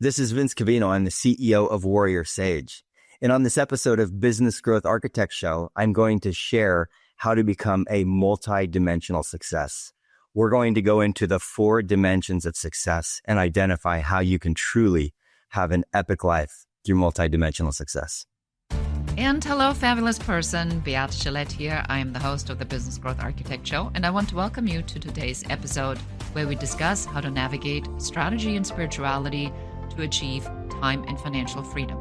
This is Vince Covino. I'm the CEO of Warrior Sage. And on this episode of Business Growth Architect Show, I'm going to share how to become a multi-dimensional success. We're going to go into the 4 dimensions of success and identify how you can truly have an epic life through multi-dimensional success. And hello, fabulous person. Beate Gillette here. I am the host of the Business Growth Architect Show, and I want to welcome you to today's episode where we discuss how to navigate strategy and spirituality to achieve time and financial freedom.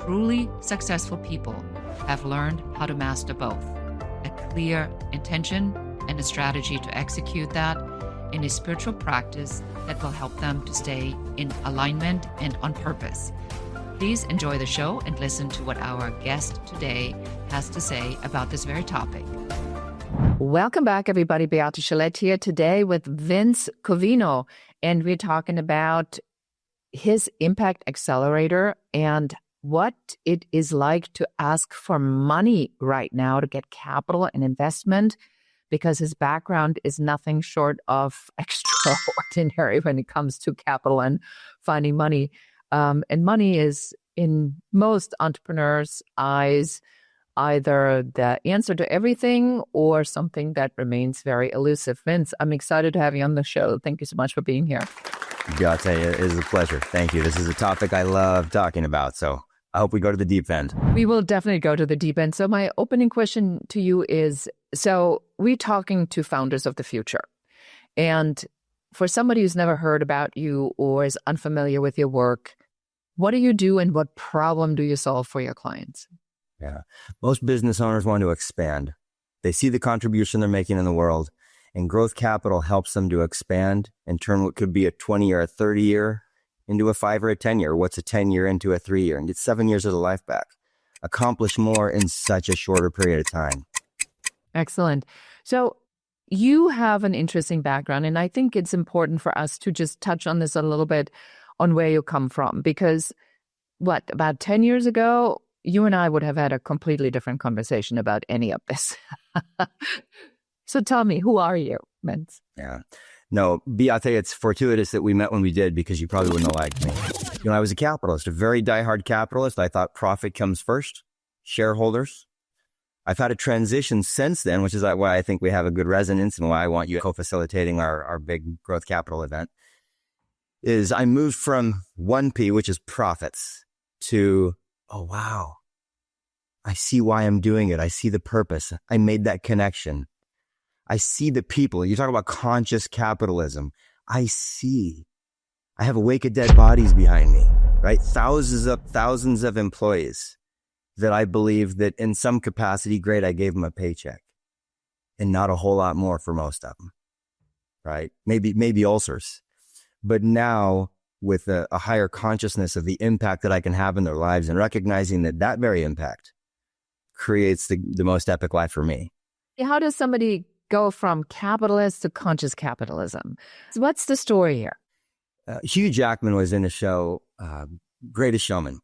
Truly successful people have learned how to master both, a clear intention and a strategy to execute that in a spiritual practice that will help them to stay in alignment and on purpose. Please enjoy the show and listen to what our guest today has to say about this very topic. Welcome back, everybody. Beate Gillette here today with Vince Covino, and we're talking about his Impact Accelerator and what it is like to ask for money right now to get capital and investment, because his background is nothing short of extraordinary when it comes to capital and finding money. And money is, in most entrepreneurs' eyes, either the answer to everything or something that remains very elusive. Vince, I'm excited to have you on the show. Thank you so much for being here. Beate, it is a pleasure. Thank you. This is a topic I love talking about, so I hope we go to the deep end. We will definitely go to the deep end. So my opening question to you is, so we're talking to founders of the future. And for somebody who's never heard about you or is unfamiliar with your work, what do you do and what problem do you solve for your clients? Yeah. Most business owners want to expand. They see the contribution they're making in the world, and growth capital helps them to expand and turn what could be a 20 or a 30 year into a 5 or a 10 year. What's a 10 year into a 3 year, and get 7 years of the life back. Accomplish more in such a shorter period of time. Excellent. So you have an interesting background, and I think it's important for us to just touch on this a little bit on where you come from, because about 10 years ago, you and I would have had a completely different conversation about any of this. So tell me, who are you, Vince? Yeah. No, Beate, it's fortuitous that we met when we did, because you probably wouldn't have liked me. You know, I was a capitalist, a very diehard capitalist. I thought profit comes first, shareholders. I've had a transition since then, which is why I think we have a good resonance and why I want you co-facilitating our big growth capital event, is I moved from 1P, which is profits, to, oh, wow, I see why I'm doing it. I see the purpose. I made that connection. I see the people. You talk about conscious capitalism. I have a wake of dead bodies behind me, right? Thousands of employees that I believe that in some capacity, great, I gave them a paycheck and not a whole lot more for most of them, right? Maybe ulcers. But now with a higher consciousness of the impact that I can have in their lives and recognizing that very impact creates the most epic life for me. How does somebody go from capitalist to conscious capitalism? So what's the story here? Hugh Jackman was in a show, Greatest Showman,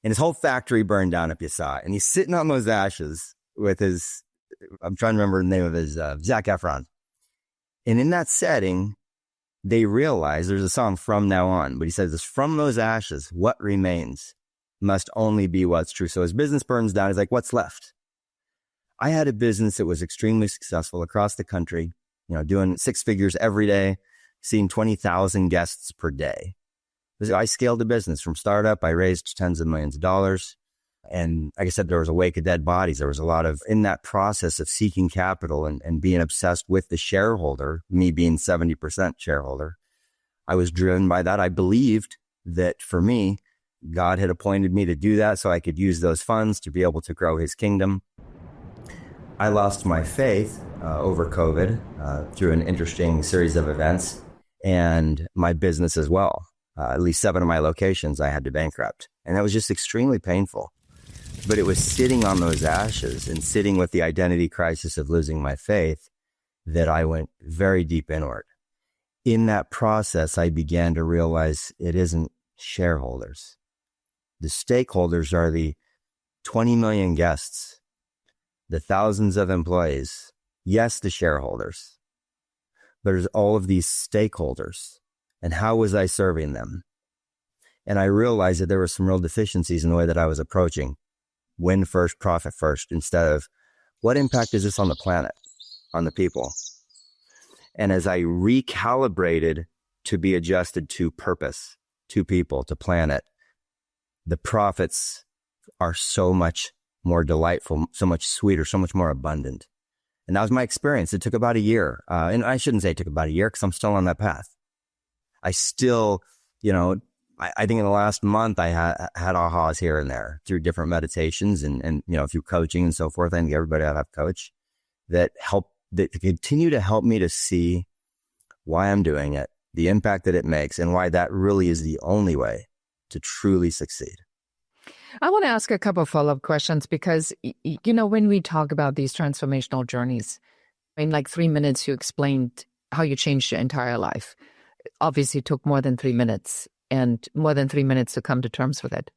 and his whole factory burned down, if you saw it. And he's sitting on those ashes with I'm trying to remember the name of his, Zac Efron. And in that setting, they realize there's a song, From Now On, but he says, from those ashes, what remains must only be what's true. So his business burns down. He's like, what's left? I had a business that was extremely successful across the country, doing 6 figures every day, seeing 20,000 guests per day. I scaled the business from startup. I raised tens of millions of dollars. And like I said, there was a wake of dead bodies. There was a lot of, in that process of seeking capital and being obsessed with the shareholder, me being 70% shareholder, I was driven by that. I believed that for me, God had appointed me to do that so I could use those funds to be able to grow his kingdom. I lost my faith over COVID through an interesting series of events, and my business as well. At least 7 of my locations I had to bankrupt. And that was just extremely painful. But it was sitting on those ashes and sitting with the identity crisis of losing my faith that I went very deep inward. In that process, I began to realize it isn't shareholders. The stakeholders are the 20 million guests, the thousands of employees, yes, the shareholders, but there's all of these stakeholders. And how was I serving them? And I realized that there were some real deficiencies in the way that I was approaching win first, profit first, instead of what impact is this on the planet, on the people? And as I recalibrated to be adjusted to purpose, to people, to planet, the profits are so much more delightful, so much sweeter, so much more abundant. And that was my experience. It took about a year. And I shouldn't say it took about a year because I'm still on that path. I still, I think in the last month I had ahas here and there through different meditations and through coaching and so forth. I think everybody ought to have a coach that continue to help me to see why I'm doing it, the impact that it makes, and why that really is the only way to truly succeed. I want to ask a couple of follow-up questions because, when we talk about these transformational journeys, in like 3 minutes, you explained how you changed your entire life. Obviously, it took more than 3 minutes and more than 3 minutes to come to terms with it.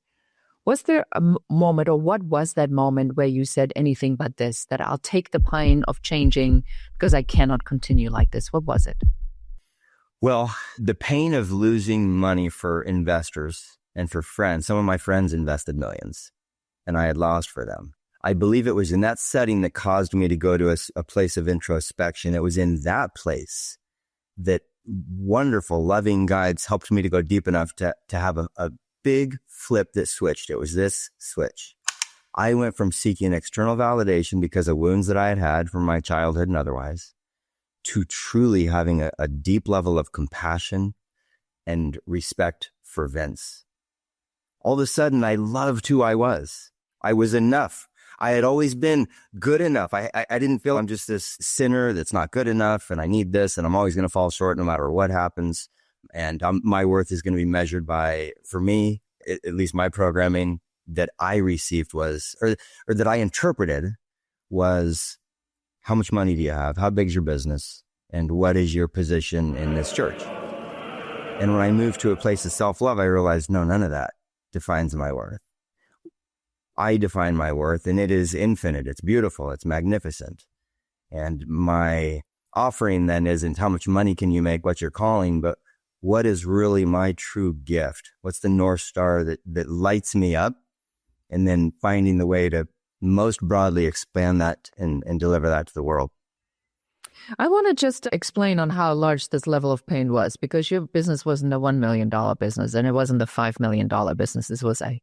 Was there a moment, or what was that moment where you said anything but this, that I'll take the pain of changing because I cannot continue like this? What was it? Well, the pain of losing money for investors and for friends. Some of my friends invested millions and I had lost for them. I believe it was in that setting that caused me to go to a place of introspection. It was in that place that wonderful, loving guides helped me to go deep enough to have a big flip that switched. It was this switch. I went from seeking external validation because of wounds that I had had from my childhood and otherwise, to truly having a deep level of compassion and respect for Vince. All of a sudden, I loved who I was. I was enough. I had always been good enough. I didn't feel I'm just this sinner that's not good enough and I need this and I'm always going to fall short no matter what happens. And my worth is going to be measured by, for me, at least my programming that I received was, or that I interpreted was, how much money do you have? How big is your business? And what is your position in this church? And when I moved to a place of self-love, I realized, no, none of that defines my worth. I define my worth, and it is infinite. It's beautiful. It's magnificent. And my offering then isn't how much money can you make, what's your calling, but what is really my true gift? What's the North Star that lights me up? And then finding the way to most broadly expand that and deliver that to the world. I want to just explain on how large this level of pain was, because your business wasn't a $1 million business and it wasn't a $5 million business. This was a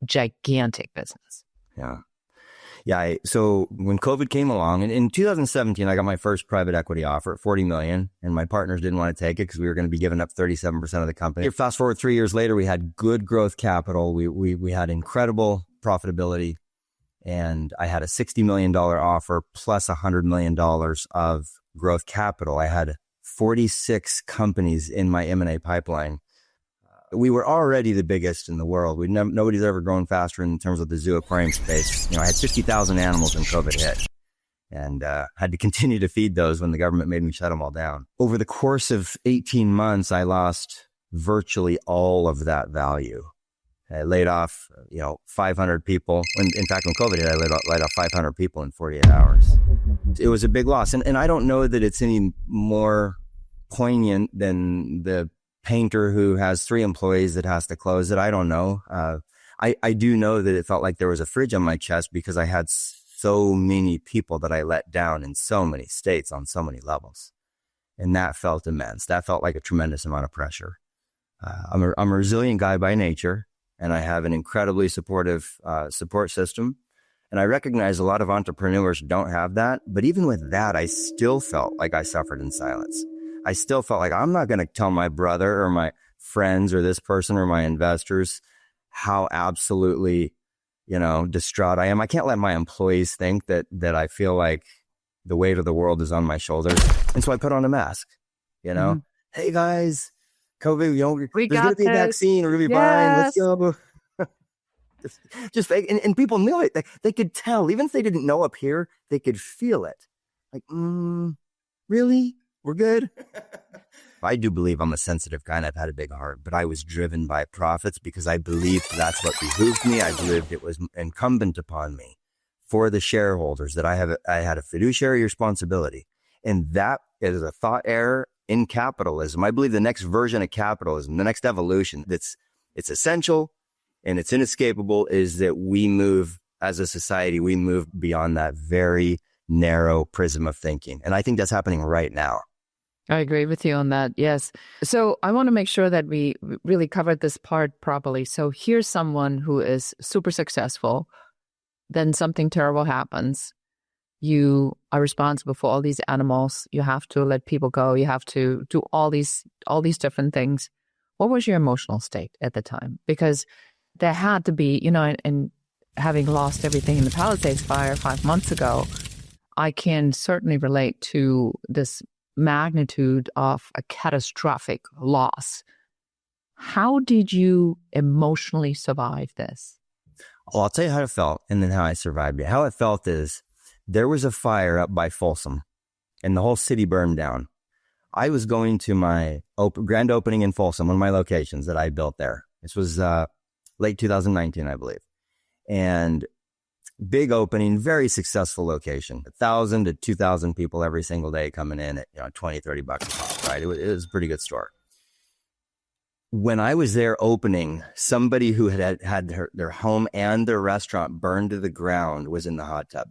gigantic business. Yeah. So when COVID came along, and in 2017, I got my first private equity offer at $40 million, and my partners didn't want to take it because we were going to be giving up 37% of the company. Fast forward 3 years later, we had good growth capital. We had incredible profitability, and I had a $60 million offer plus $100 million of growth capital. I had 46 companies in my M&A pipeline. We were already the biggest in the world. Nobody's ever grown faster in terms of the zoo aquarium space. I had 50,000 animals when COVID hit, and had to continue to feed those when the government made me shut them all down. Over the course of 18 months, I lost virtually all of that value. I laid off, 500 people. In fact, when COVID hit, I laid off 500 people in 48 hours. It was a big loss. And I don't know that it's any more poignant than the painter who has 3 employees that has to close it. I don't know. I do know that it felt like there was a fridge on my chest because I had so many people that I let down in so many states on so many levels. And that felt immense. That felt like a tremendous amount of pressure. I'm a resilient guy by nature, and I have an incredibly supportive support system. And I recognize a lot of entrepreneurs don't have that. But even with that, I still felt like I suffered in silence. I still felt like I'm not going to tell my brother or my friends or this person or my investors how absolutely, distraught I am. I can't let my employees think that I feel like the weight of the world is on my shoulders. And so I put on a mask, Mm-hmm. Hey guys, COVID, We there's got going to be a this. vaccine. We're going to be Yes. fine. Let's go. just fake. And people knew it. They could tell. Even if they didn't know up here, they could feel it. Like, really? We're good. I do believe I'm a sensitive guy and I've had a big heart, but I was driven by profits because I believed that's what behooved me. I believed it was incumbent upon me for the shareholders that I had a fiduciary responsibility. And that is a thought error in capitalism. I believe the next version of capitalism, the next evolution that's it's essential and it's inescapable, is that we move as a society, we move beyond that very narrow prism of thinking. And I think that's happening right now. I agree with you on that. Yes. So I want to make sure that we really covered this part properly. So here's someone who is super successful. Then something terrible happens. You are responsible for all these animals. You have to let people go. You have to do all these different things. What was your emotional state at the time? Because there had to be, and having lost everything in the Palisades fire 5 months ago, I can certainly relate to this magnitude of a catastrophic loss. How did you emotionally survive this? Well, I'll tell you how it felt and then how I survived it. How it felt is there was a fire up by Folsom and the whole city burned down. I was going to my grand opening in Folsom, one of my locations that I built there. This was late 2019, I believe. And big opening, very successful location, 1,000 to 2,000 people every single day coming in at, $20, $30 a pop, right? It was a pretty good store. When I was there opening, somebody who had their home and their restaurant burned to the ground was in the hot tub.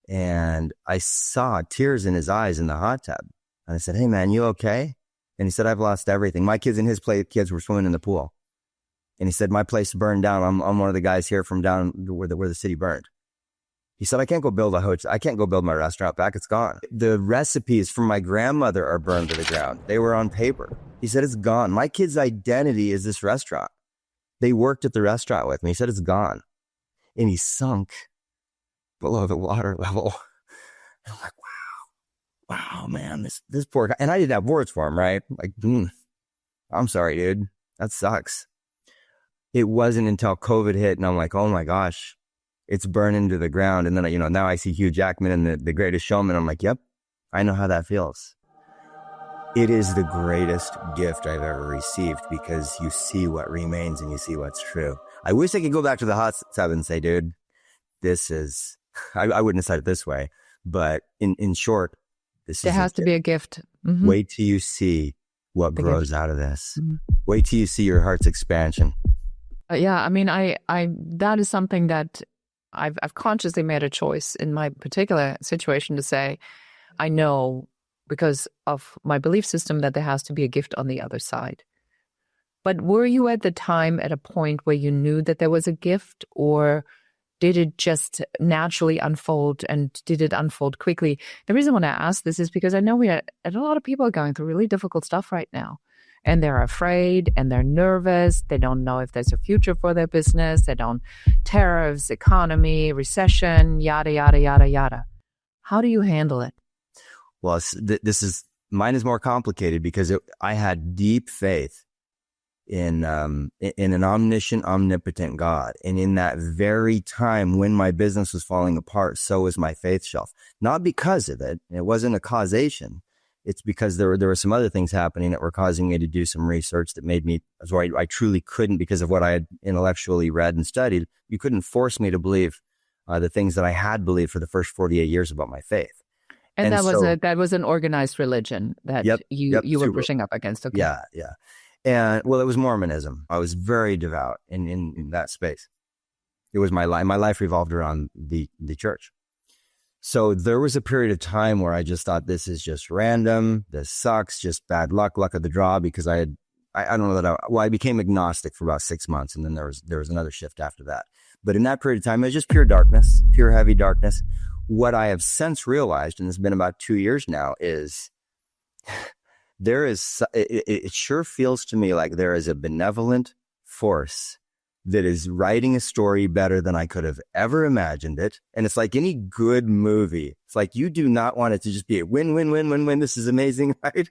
And I saw tears in his eyes in the hot tub. And I said, "Hey man, you okay?" And he said, "I've lost everything. My kids and his kids were swimming in the pool." And he said, "My place burned down. I'm one of the guys here from down where the city burned." He said, "I can't go build a hotel. I can't go build my restaurant back. It's gone. The recipes from my grandmother are burned to the ground. They were on paper." He said, "It's gone. My kid's identity is this restaurant. They worked at the restaurant with me." He said, "It's gone." And he sunk below the water level. And I'm like, wow, man, this poor guy. And I didn't have words for him, right? Like, I'm sorry, dude. That sucks. It wasn't until COVID hit and I'm like, oh my gosh, it's burning to the ground. And then, now I see Hugh Jackman in The Greatest Showman. I'm like, yep, I know how that feels. It is the greatest gift I've ever received because you see what remains and you see what's true. I wish I could go back to the hot tub and say, dude, this is, I wouldn't have said it this way, but in short, there has to be a gift. Mm-hmm. Wait till you see what grows out of this. Mm-hmm. Wait till you see your heart's expansion. Yeah, I mean, I that is something that I've consciously made a choice in my particular situation to say, I know because of my belief system that there has to be a gift on the other side. But were you at the time at a point where you knew that there was a gift, or did it just naturally unfold, and did it unfold quickly? The reason when I ask this is because I know a lot of people are going through really difficult stuff right now. And they're afraid and they're nervous. They don't know if there's a future for their business. They don't, tariffs, economy, recession, yada, yada, yada, yada. How do you handle it? Well, mine is more complicated because I had deep faith in an omniscient, omnipotent God. And in that very time when my business was falling apart, so was my faith shelf. Not because of it. It wasn't a causation. It's because there were some other things happening that were causing me to do some research that made me, so I truly couldn't, because of what I had intellectually read and studied, you couldn't force me to believe the things that I had believed for the first 48 years about my faith. And that was an organized religion that you were pushing up against. Okay. Yeah. And well, it was Mormonism. I was very devout in that space. It was my life. My life revolved around the church. So there was a period of time where I just thought, this is just random. This sucks. Just bad luck of the draw, because I don't know that I became agnostic for about 6 months. And then there was another shift after that. But in that period of time, it was just pure darkness, pure heavy darkness. What I have since realized, and it's been about 2 years now, is it sure feels to me like there is a benevolent force that is writing a story better than I could have ever imagined it. And it's like any good movie. It's like, you do not want it to just be a win, win, win, win, win. This is amazing, right?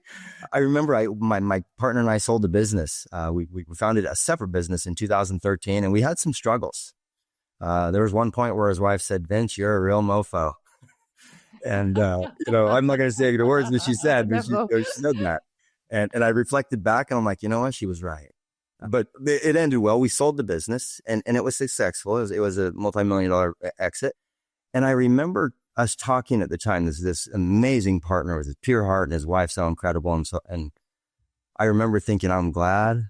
I remember my partner and I sold a business. We founded a separate business in 2013, and we had some struggles. There was one point where his wife said, "Vince, you're a real mofo." And, I'm not going to say the words that she said, but she said that. And I reflected back and I'm like, you know what? She was right. But it ended well. We sold the business and it was successful. It was a multi-million-dollar exit. And I remember us talking at the time, this amazing partner with his pure heart, and his wife so incredible. And I remember thinking, I'm glad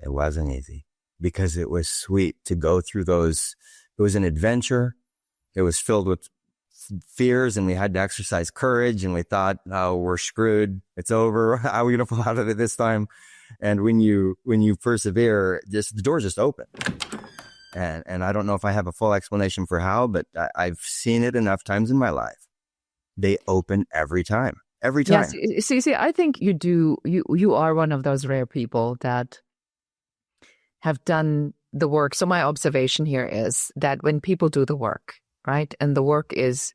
It wasn't easy because it was sweet to go through those. It was an adventure. It was filled with fears, and we had to exercise courage, and we thought, oh, we're screwed. It's over. How are we going to pull out of it this time? And when you persevere, the doors just open. And I don't know if I have a full explanation for how, but I've seen it enough times in my life. They open every time. Every time. Yes. See, I think you do. You are one of those rare people that have done the work. So my observation here is that when people do the work, right, and the work is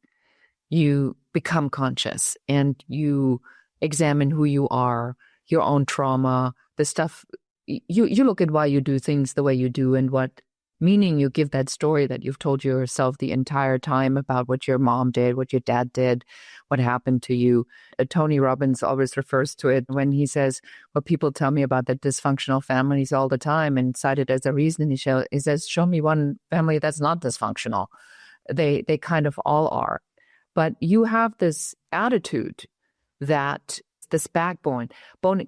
you become conscious and you examine who you are, your own trauma, the stuff. You look at why you do things the way you do and what meaning you give that story that you've told yourself the entire time about what your mom did, what your dad did, what happened to you. Tony Robbins always refers to it when he says, well, people tell me about their dysfunctional families all the time and cite it as a reason. He says, show me one family that's not dysfunctional. They kind of all are. But you have this attitude that this backbone.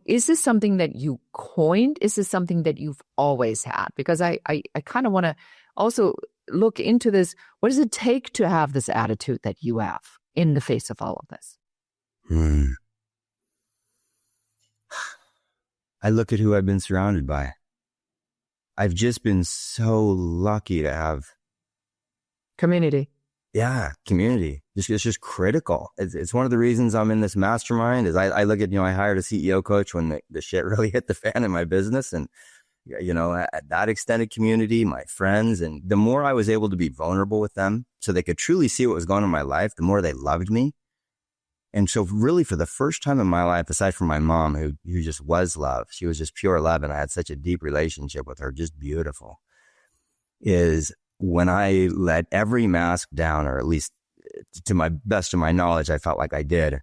Is this something that you coined? Is this something that you've always had? Because I kind of want to also look into this. What does it take to have this attitude that you have in the face of all of this? I look at who I've been surrounded by. I've just been so lucky to have community. Yeah, community. It's just critical. It's one of the reasons I'm in this mastermind is I look at, I hired a CEO coach when the shit really hit the fan in my business. And, that extended community, my friends, and the more I was able to be vulnerable with them so they could truly see what was going on in my life, the more they loved me. And so really for the first time in my life, aside from my mom, who just was love, she was just pure love. And I had such a deep relationship with her, just beautiful, is when I let every mask down, or at least to my best of my knowledge, I felt like I did.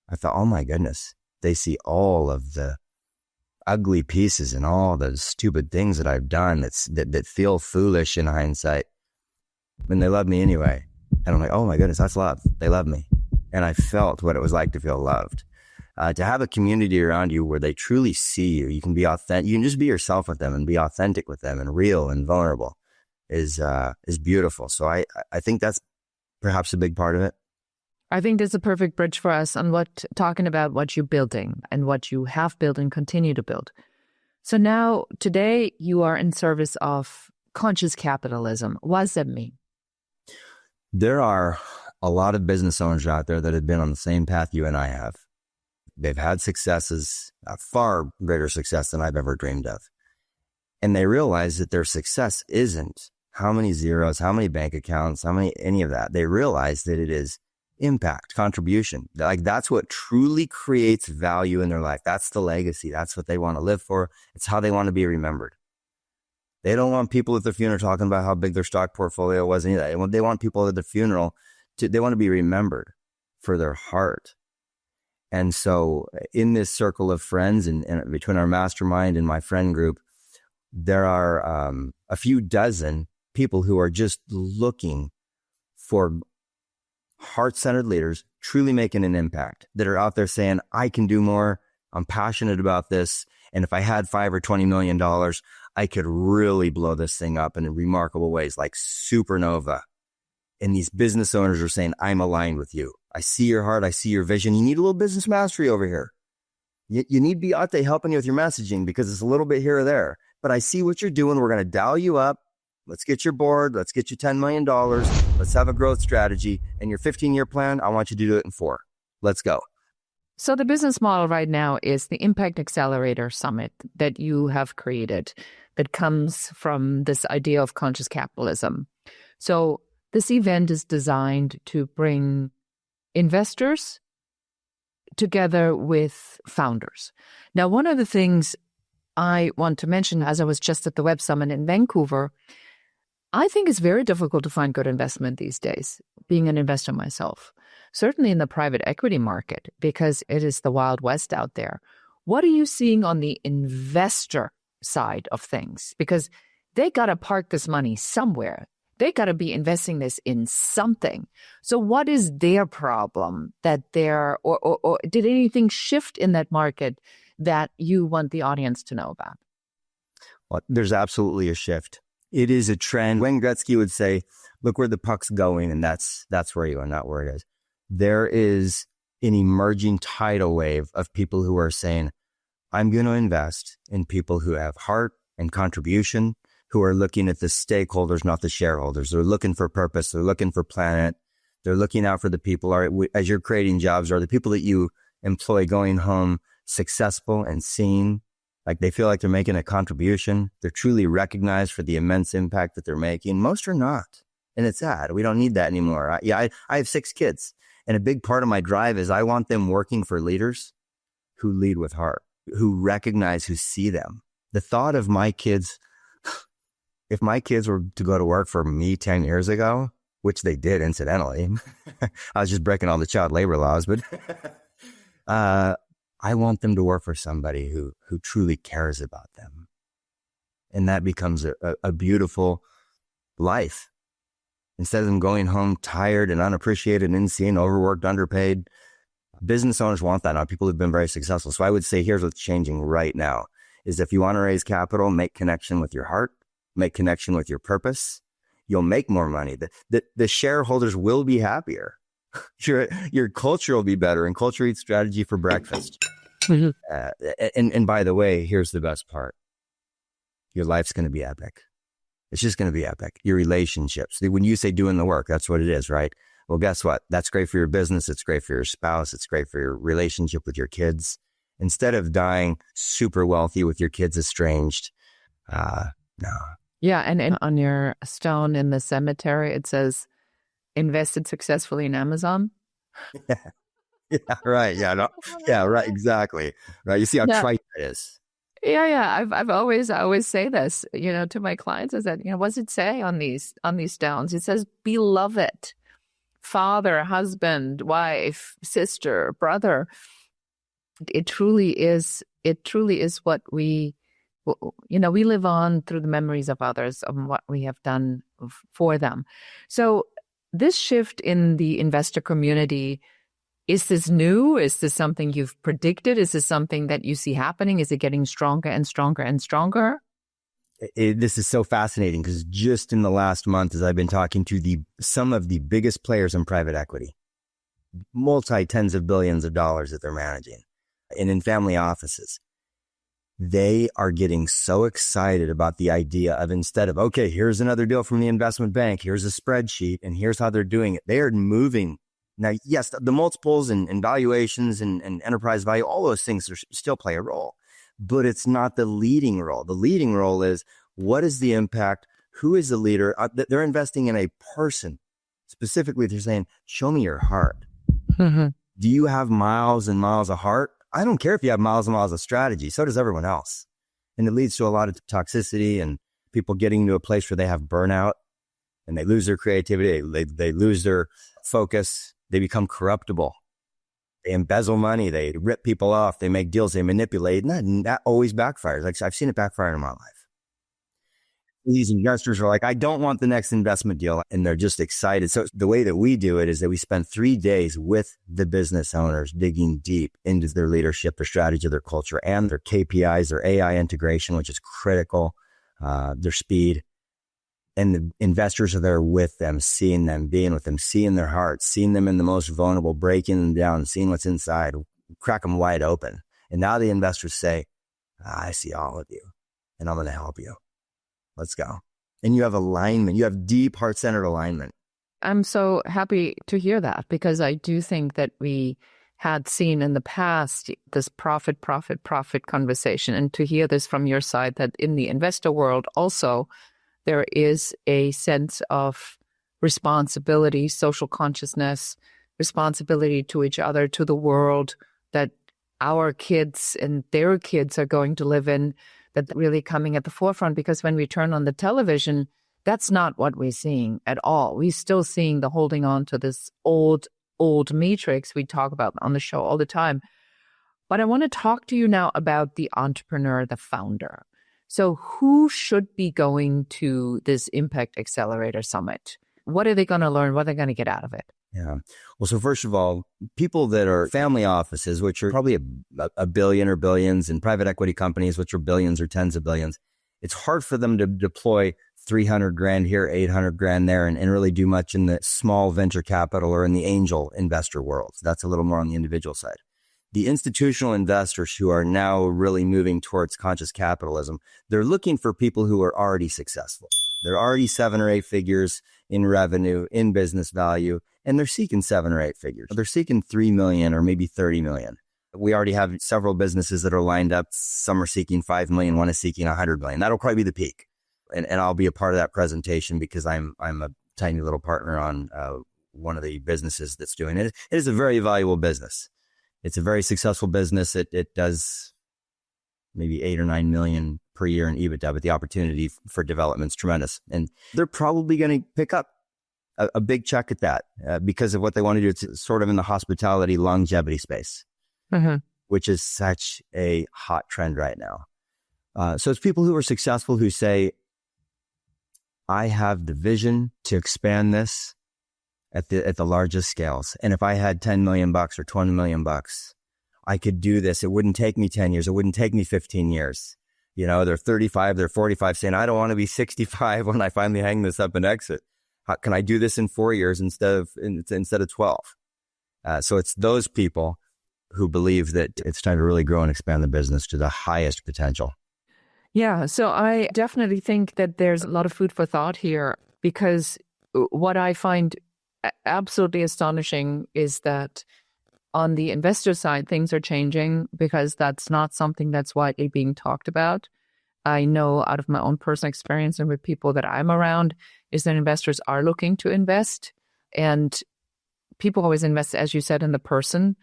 I thought, oh my goodness, they see all of the ugly pieces and all the stupid things that I've done that feel foolish in hindsight. And they love me anyway. And I'm like, oh my goodness, that's love. They love me. And I felt what it was like to feel loved. To have a community around you where they truly see you, you can be authentic. You can just be yourself with them and be authentic with them and real and vulnerable. Is beautiful. So I think that's perhaps a big part of it. I think that's a perfect bridge for us on talking about what you're building and what you have built and continue to build. So now today you are in service of conscious capitalism. What does that mean? There are a lot of business owners out there that have been on the same path you and I have. They've had successes, far greater success than I've ever dreamed of. And they realize that their success isn't how many zeros, how many bank accounts, any of that. They realize that it is impact, contribution. Like that's what truly creates value in their life. That's the legacy. That's what they want to live for. It's how they want to be remembered. They don't want people at their funeral talking about how big their stock portfolio was. Any of that. They want people at their funeral they want to be remembered for their heart. And so in this circle of friends and between our mastermind and my friend group, there are a few dozen people who are just looking for heart-centered leaders truly making an impact, that are out there saying, I can do more. I'm passionate about this. And if I had $5 or $20 million, I could really blow this thing up in remarkable ways, like supernova. And these business owners are saying, I'm aligned with you. I see your heart. I see your vision. You need a little business mastery over here. You need to be out there helping you with your messaging because it's a little bit here or there. But I see what you're doing. We're going to dial you up. Let's get your board. Let's get you $10 million. Let's have a growth strategy. And your 15-year plan, I want you to do it in 4. Let's go. So the business model right now is the Impact Accelerator Summit that you have created that comes from this idea of conscious capitalism. So this event is designed to bring investors together with founders. Now, one of the things I want to mention, as I was just at the Web Summit in Vancouver, I think it's very difficult to find good investment these days, being an investor myself, certainly in the private equity market, because it is the Wild West out there. What are you seeing on the investor side of things? Because they got to park this money somewhere. They got to be investing this in something. So what is their problem that or did anything shift in that market that you want the audience to know about? Well, there's absolutely a shift. It is a trend. Wayne Gretzky would say, look where the puck's going, and that's where you are, not where it is. There is an emerging tidal wave of people who are saying, I'm going to invest in people who have heart and contribution, who are looking at the stakeholders, not the shareholders. They're looking for purpose. They're looking for planet. They're looking out for the people. As you're creating jobs, are the people that you employ going home successful and seen? Like they feel like they're making a contribution. They're truly recognized for the immense impact that they're making. Most are not. And it's sad. We don't need that anymore. I have 6 kids. And a big part of my drive is I want them working for leaders who lead with heart, who recognize, who see them. The thought of my kids, if my kids were to go to work for me 10 years ago, which they did incidentally, I was just breaking all the child labor laws, but I want them to work for somebody who truly cares about them. And that becomes a beautiful life. Instead of them going home tired and unappreciated and unseen, overworked, underpaid, business owners want that now. People who've been very successful. So I would say here's what's changing right now is if you want to raise capital, make connection with your heart, make connection with your purpose. You'll make more money. The shareholders will be happier. Your culture will be better, and culture eats strategy for breakfast. And by the way, here's the best part. Your life's going to be epic. It's just going to be epic. Your relationships. When you say doing the work, that's what it is, right? Well, guess what? That's great for your business. It's great for your spouse. It's great for your relationship with your kids. Instead of dying super wealthy with your kids estranged, no. Yeah. And on your stone in the cemetery, it says, invested successfully in Amazon. Yeah, right. Yeah, no, yeah, right. Exactly. Right. You see how trite that is. Yeah. I always say this, to my clients is that, what does it say on these stones? It says, beloved, father, husband, wife, sister, brother. It truly is what we live on through the memories of others, of what we have done for them. So this shift in the investor community, is this new? Is this something you've predicted? Is this something that you see happening? Is it getting stronger and stronger and stronger? This is so fascinating because just in the last month, as I've been talking to some of the biggest players in private equity, multi-tens of billions of dollars that they're managing, and in family offices, they are getting so excited about the idea of, instead of, okay, here's another deal from the investment bank, here's a spreadsheet, and here's how they're doing it. They are moving. Now, yes, the multiples and valuations and enterprise value, all those things still play a role, but it's not the leading role. The leading role is, what is the impact? Who is the leader? They're investing in a person. Specifically, they're saying, show me your heart. Mm-hmm. Do you have miles and miles of heart? I don't care if you have miles and miles of strategy. So does everyone else. And it leads to a lot of toxicity and people getting to a place where they have burnout and they lose their creativity. They lose their focus. They become corruptible. They embezzle money. They rip people off. They make deals. They manipulate. And that always backfires. Like, I've seen it backfire in my life. These investors are like, I don't want the next investment deal. And they're just excited. So the way that we do it is that we spend 3 days with the business owners, digging deep into their leadership, their strategy, their culture, and their KPIs, their AI integration, which is critical, their speed. And the investors are there with them, seeing them, being with them, seeing their hearts, seeing them in the most vulnerable, breaking them down, seeing what's inside, crack them wide open. And now the investors say, I see all of you and I'm going to help you. Let's go. And you have alignment. You have deep heart-centered alignment. I'm so happy to hear that, because I do think that we had seen in the past this profit conversation. And to hear this from your side, that in the investor world also, there is a sense of responsibility, social consciousness, responsibility to each other, to the world that our kids and their kids are going to live in, that really coming at the forefront. Because when we turn on the television, that's not what we're seeing at all. We're still seeing the holding on to this old matrix we talk about on the show all the time. But I want to talk to you now about the entrepreneur, the founder. So who should be going to this Impact Accelerator Summit? What are they going to learn? What are they going to get out of it? Yeah. Well, so first of all, people that are family offices, which are probably a billion or billions, and private equity companies, which are billions or tens of billions, It's hard for them to deploy 300 grand here, 800 grand there, and really do much in the small venture capital or in the angel investor world. That's a little more on the individual side. The institutional investors who are now really moving towards conscious capitalism, they're looking for people who are already successful. They're already 7 or 8 figures in revenue, in business value, and they're seeking 7 or 8 figures. They're seeking 3 million or maybe 30 million. We already have several businesses that are lined up. Some are seeking 5 million, one is seeking 100 million. That'll probably be the peak. And I'll be a part of that presentation because I'm a tiny little partner on one of the businesses that's doing it. It is a very valuable business. It's a very successful business. It does maybe 8 or 9 million per year in EBITDA, but the opportunity for development is tremendous. And they're probably going to pick up a big check at that because of what they want to do. It's sort of in the hospitality longevity space, which is such a hot trend right now. So it's people who are successful who say, I have the vision to expand this at the largest scales. And if I had 10 million bucks or 20 million bucks, I could do this. It wouldn't take me 10 years. It wouldn't take me 15 years. You know, they're 35, they're 45 saying, I don't want to be 65 when I finally hang this up and exit. How can I do this in 4 years instead of 12? So it's those people who believe that it's time to really grow and expand the business to the highest potential. Yeah, so I definitely think that there's a lot of food for thought here, because what I find absolutely astonishing is that on the investor side, things are changing because that's not something that's widely being talked about. I know out of my own personal experience and with people that I'm around is that investors are looking to invest, and people always invest, as you said, in the person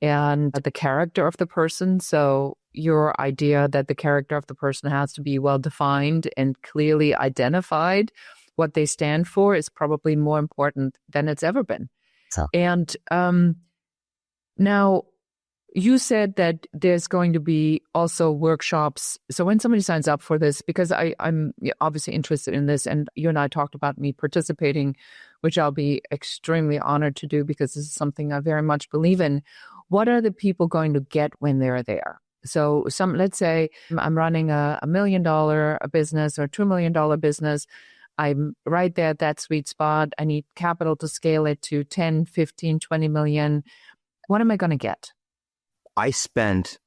and the character of the person. So your idea that the character of the person has to be well defined and clearly identified, what they stand for, is probably more important than it's ever been. So. And now you said that there's going to be also workshops. So when somebody signs up for this, because I'm obviously interested in this, and you and I talked about me participating, which I'll be extremely honored to do because this is something I very much believe in. What are the people going to get when they're there? So let's say I'm running a $1 million business or $2 million business. I'm right there at that sweet spot. I need capital to scale it to 10, 15, 20 million. What am I going to get? I spent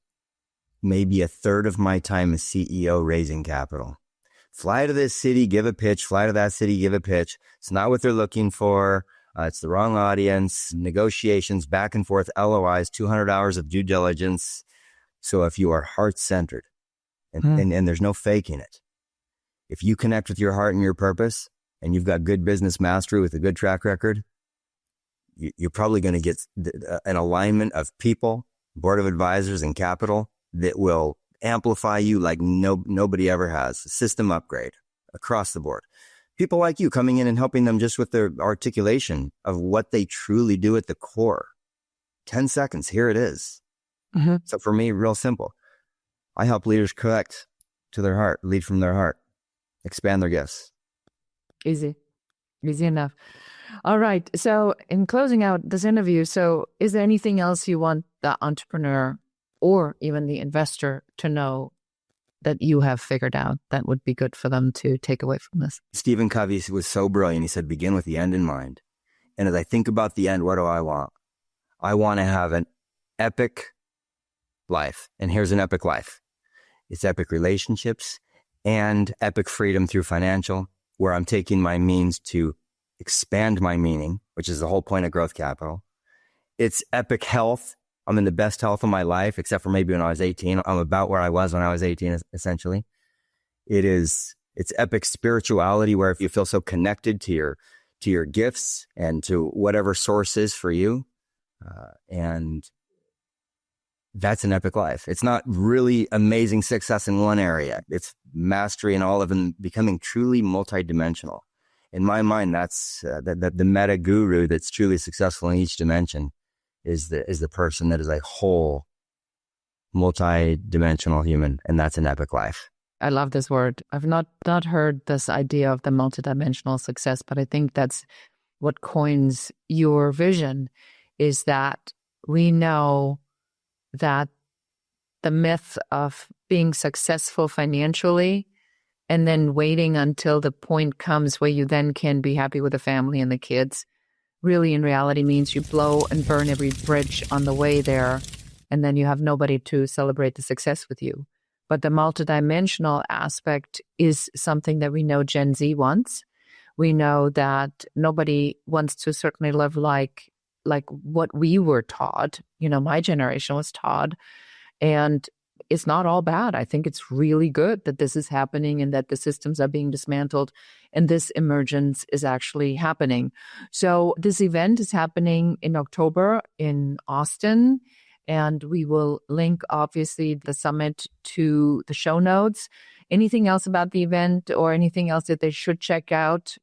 maybe a third of my time as CEO raising capital. Fly to this city, give a pitch, fly to that city, give a pitch. It's not what they're looking for. It's the wrong audience, negotiations, back and forth, LOIs, 200 hours of due diligence. So if you are heart-centered and there's no faking it, if you connect with your heart and your purpose and you've got good business mastery with a good track record, you're probably going to get an alignment of people, board of advisors, and capital that will amplify you like nobody ever has. System upgrade across the board. People like you coming in and helping them just with their articulation of what they truly do at the core. 10 seconds, here it is. Mm-hmm. So for me, real simple. I help leaders connect to their heart, lead from their heart, expand their gifts. Easy enough. All right. So in closing out this interview, so is there anything else you want the entrepreneur or even the investor to know that you have figured out that would be good for them to take away from this? Stephen Covey was so brilliant. He said, begin with the end in mind. And as I think about the end, what do I want? I want to have an epic life. And here's an epic life. It's epic relationships and epic freedom through financial, where I'm taking my means to expand my meaning, which is the whole point of growth capital. It's epic health. I'm in the best health of my life, except for maybe when I was 18. I'm about where I was when I was 18, essentially. It's epic spirituality, where if you feel so connected to your gifts and to whatever source is for you, and that's an epic life. It's not really amazing success in one area. It's mastery in all of them, becoming truly multidimensional. In my mind, that's the meta guru that's truly successful in each dimension is the person that is a whole multidimensional human, and that's an epic life. I love this word. I've not heard this idea of the multidimensional success, but I think that's what coins your vision, is that we know that the myth of being successful financially and then waiting until the point comes where you then can be happy with the family and the kids, really in reality means you blow and burn every bridge on the way there, and then you have nobody to celebrate the success with you. But the multidimensional aspect is something that we know Gen Z wants. We know that nobody wants to certainly live like what we were taught. My generation was taught. And it's not all bad. I think it's really good that this is happening and that the systems are being dismantled and this emergence is actually happening. So this event is happening in October in Austin, and we will link, obviously, the summit to the show notes. Anything else about the event or anything else that they should check out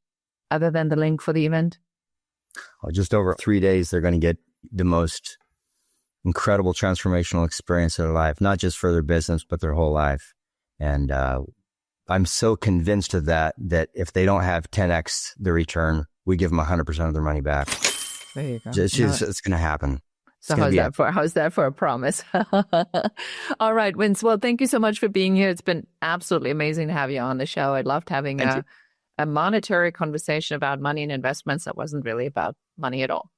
other than the link for the event? Just over 3 days, they're going to get the most incredible transformational experience of their life, not just for their business, but their whole life. And I'm so convinced of that if they don't have 10x the return, we give them 100% of their money back. There you go. It's going to happen. So how's that for a promise? All right, Vince. Well, thank you so much for being here. It's been absolutely amazing to have you on the show. I loved having a monetary conversation about money and investments that wasn't really about money at all.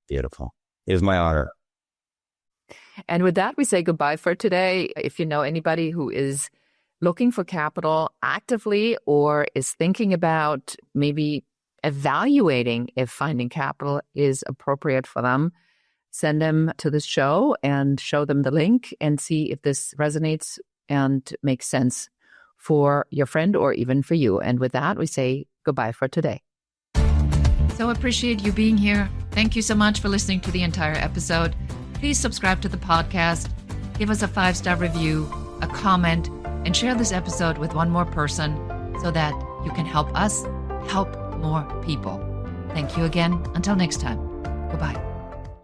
Beautiful. It was my honor. And with that, we say goodbye for today. If you know anybody who is looking for capital actively or is thinking about maybe evaluating if finding capital is appropriate for them, send them to this show and show them the link and see if this resonates and makes sense for your friend or even for you. And with that, we say goodbye for today. So appreciate you being here. Thank you so much for listening to the entire episode. Please subscribe to the podcast, give us a 5-star review, a comment, and share this episode with one more person so that you can help us help more people. Thank you again. Until next time. Goodbye.